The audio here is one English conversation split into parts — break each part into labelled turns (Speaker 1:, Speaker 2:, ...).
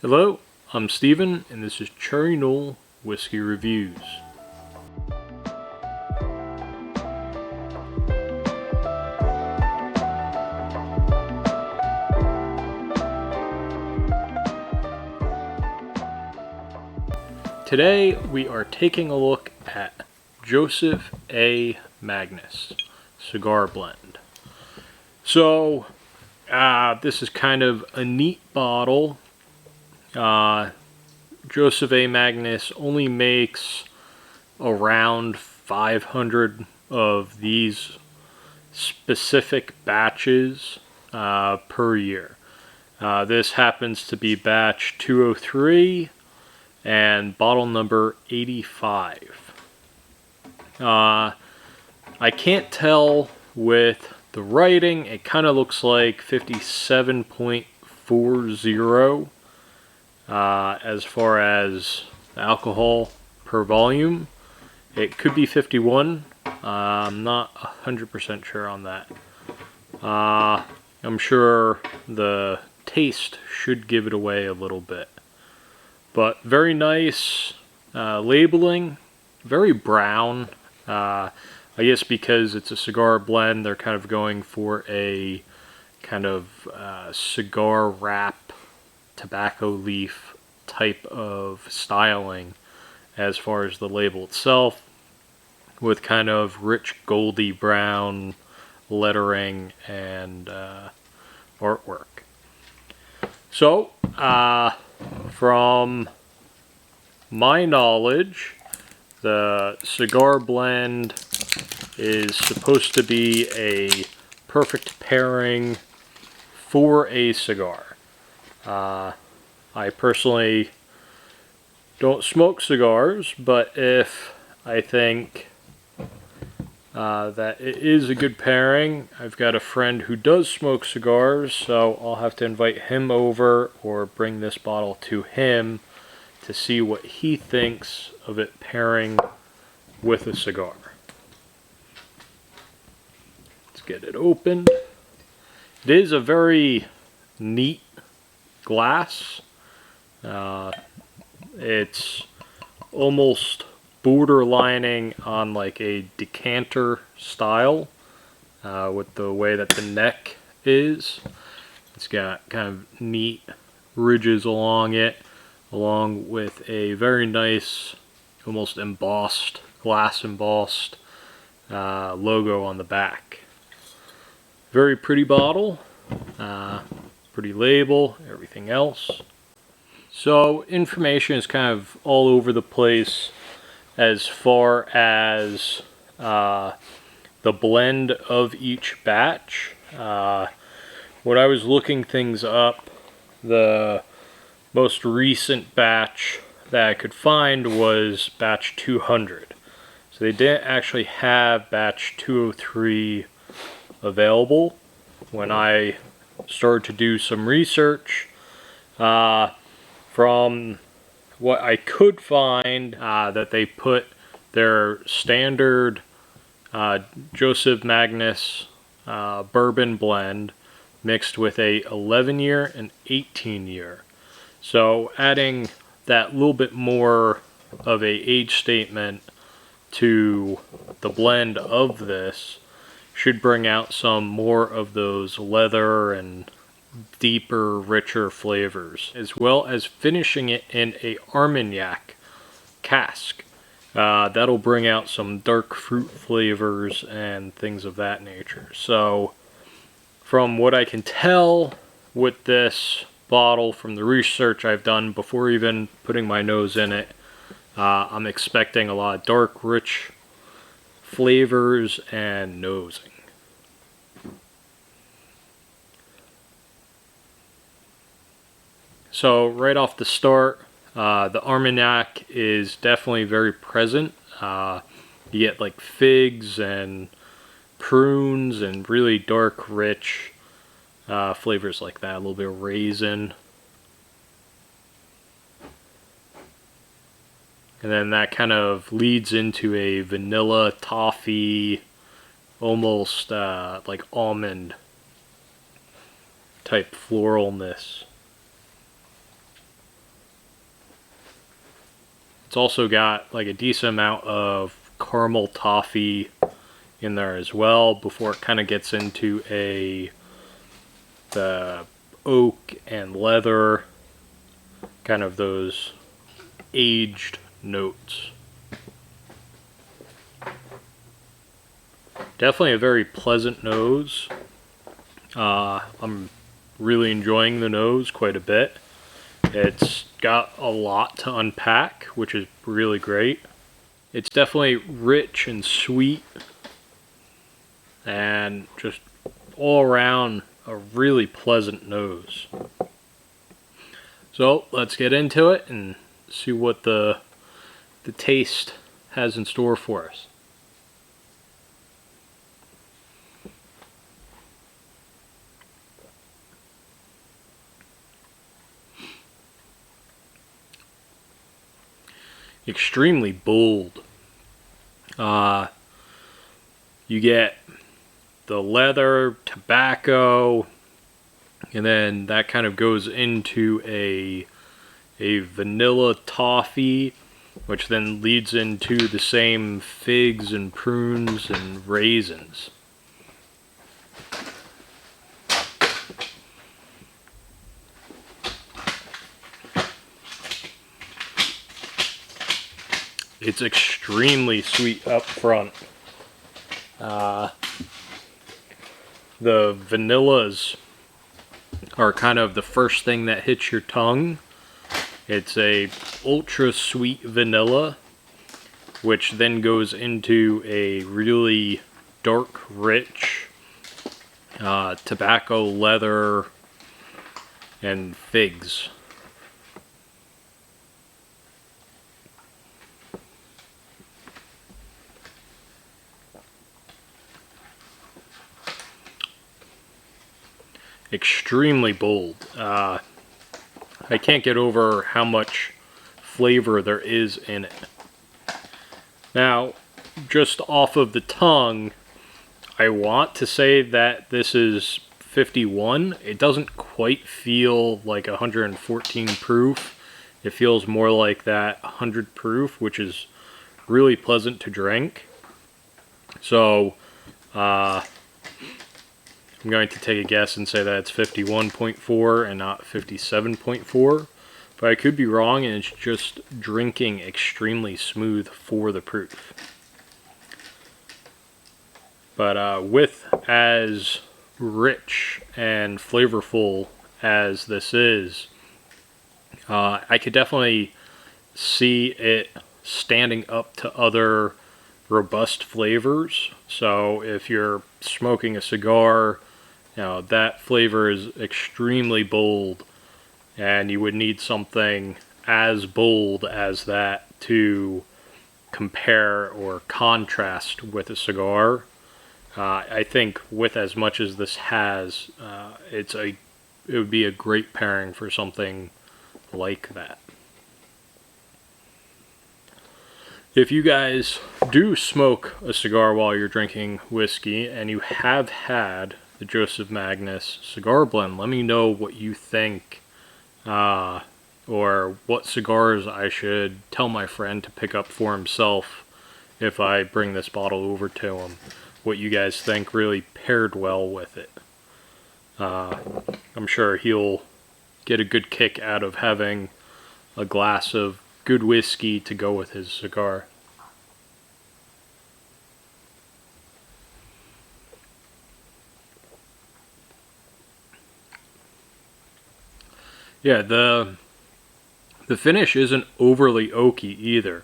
Speaker 1: Hello, I'm Steven, and this is Cherry Knoll Whiskey Reviews. Today we are taking a look at Joseph A. Magnus Cigar Blend. So, this is kind of a neat bottle. Joseph A. Magnus only makes around 500 of these specific batches per year. This happens to be batch 203 and bottle number 85. I can't tell with the writing. It kind of looks like 57.40 as far as alcohol per volume. It could be 51. I'm not 100% sure on that. I'm sure the taste should give it away a little bit. But very nice labeling, very brown. I guess because it's a cigar blend, they're kind of going for a kind of cigar wrap, tobacco leaf type of styling as far as the label itself, with kind of rich goldy brown lettering and artwork. So, from my knowledge, the cigar blend is supposed to be a perfect pairing for a cigar. I personally don't smoke cigars, but if I think that it is a good pairing, I've got a friend who does smoke cigars, so I'll have to invite him over or bring this bottle to him to see what he thinks of it pairing with a cigar. Let's get it opened. It is a very neat glass. It's almost borderlining on like a decanter style with the way that the neck is. It's got kind of neat ridges along it, along with a very nice, almost embossed, glass embossed logo on the back. Very pretty bottle, pretty label, everything else. So information is kind of all over the place as far as the blend of each batch. When I was looking things up, the most recent batch that I could find was batch 200. So they didn't actually have batch 203 available when I started to do some research. From what I could find, that they put their standard Joseph Magnus bourbon blend mixed with a 11-year and 18-year. So adding that little bit more of a age statement to the blend of this should bring out some more of those leather and deeper, richer flavors, as well as finishing it in a Armagnac cask. That'll bring out some dark fruit flavors and things of that nature. So from what I can tell with this bottle, from the research I've done before even putting my nose in it, I'm expecting a lot of dark, rich flavors and nosing. So right off the start, the Armagnac is definitely very present. You get like figs and prunes and really dark, rich flavors like that. A little bit of raisin. And then that kind of leads into a vanilla, toffee, almost like almond type floralness. It's also got like a decent amount of caramel toffee in there as well before it kind of gets into the oak and leather, kind of those aged notes. Definitely a very pleasant nose. I'm really enjoying the nose quite a bit. It's got a lot to unpack, which is really great. It's definitely rich and sweet, and just all around a really pleasant nose. So let's get into it and see what the taste has in store for us. Extremely bold. You get the leather, tobacco, and then that kind of goes into a vanilla toffee, which then leads into the same figs and prunes and raisins. It's extremely sweet up front. The vanillas are kind of the first thing that hits your tongue. It's a ultra sweet vanilla, which then goes into a really dark, rich tobacco, leather, and figs. Extremely bold. I can't get over how much flavor there is in it. Now, just off of the tongue, I want to say that this is 51. It doesn't quite feel like 114 proof. It feels more like that 100 proof, which is really pleasant to drink. So, I'm going to take a guess and say that it's 51.4 and not 57.4. But I could be wrong, and it's just drinking extremely smooth for the proof. But with as rich and flavorful as this is, I could definitely see it standing up to other robust flavors. So if you're smoking a cigar, that flavor is extremely bold, and you would need something as bold as that to compare or contrast with a cigar. I think with as much as this has, it would be a great pairing for something like that. If you guys do smoke a cigar while you're drinking whiskey and you have had the Joseph Magnus cigar blend, let me know what you think, or what cigars I should tell my friend to pick up for himself if I bring this bottle over to him. What you guys think really paired well with it. I'm sure he'll get a good kick out of having a glass of good whiskey to go with his cigar. Yeah, the finish isn't overly oaky either.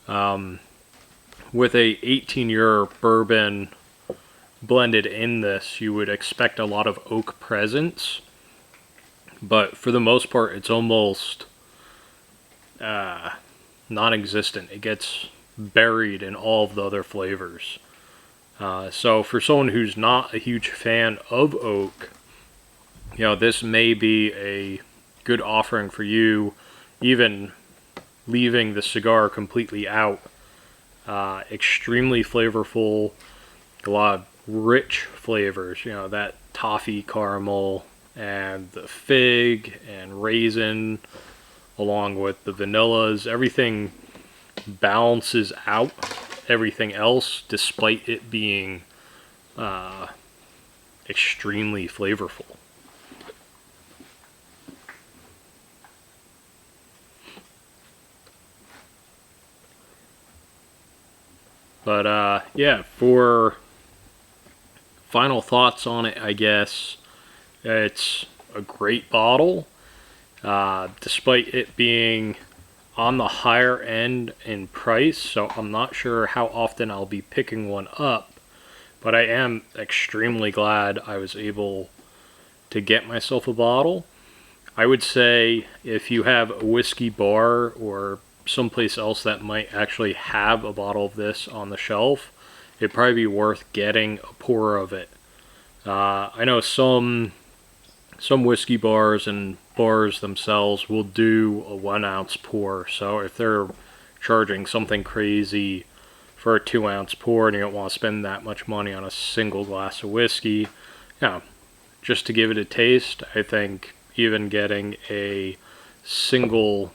Speaker 1: With a 18-year bourbon blended in this, you would expect a lot of oak presence, but for the most part, it's almost non-existent. It gets buried in all of the other flavors. So for someone who's not a huge fan of oak, this may be a good offering for you, even leaving the cigar completely out. Extremely flavorful, a lot of rich flavors, that toffee caramel and the fig and raisin, along with the vanillas. Everything balances out everything else, despite it being extremely flavorful. But yeah, for final thoughts on it, I guess it's a great bottle, despite it being on the higher end in price, so I'm not sure how often I'll be picking one up, but I am extremely glad I was able to get myself a bottle. I would say if you have a whiskey bar or someplace else that might actually have a bottle of this on the shelf, it'd probably be worth getting a pour of it. I know some whiskey bars and bars themselves will do a 1 ounce pour, so if they're charging something crazy for a 2 ounce pour and you don't want to spend that much money on a single glass of whiskey, just to give it a taste, I think even getting a single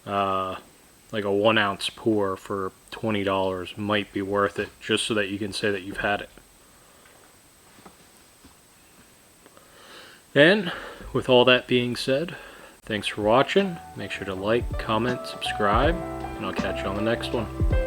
Speaker 1: like a 1 ounce pour for $20 might be worth it, just so that you can say that you've had it. And with all that being said, thanks for watching. Make sure to like, comment, subscribe, and I'll catch you on the next one.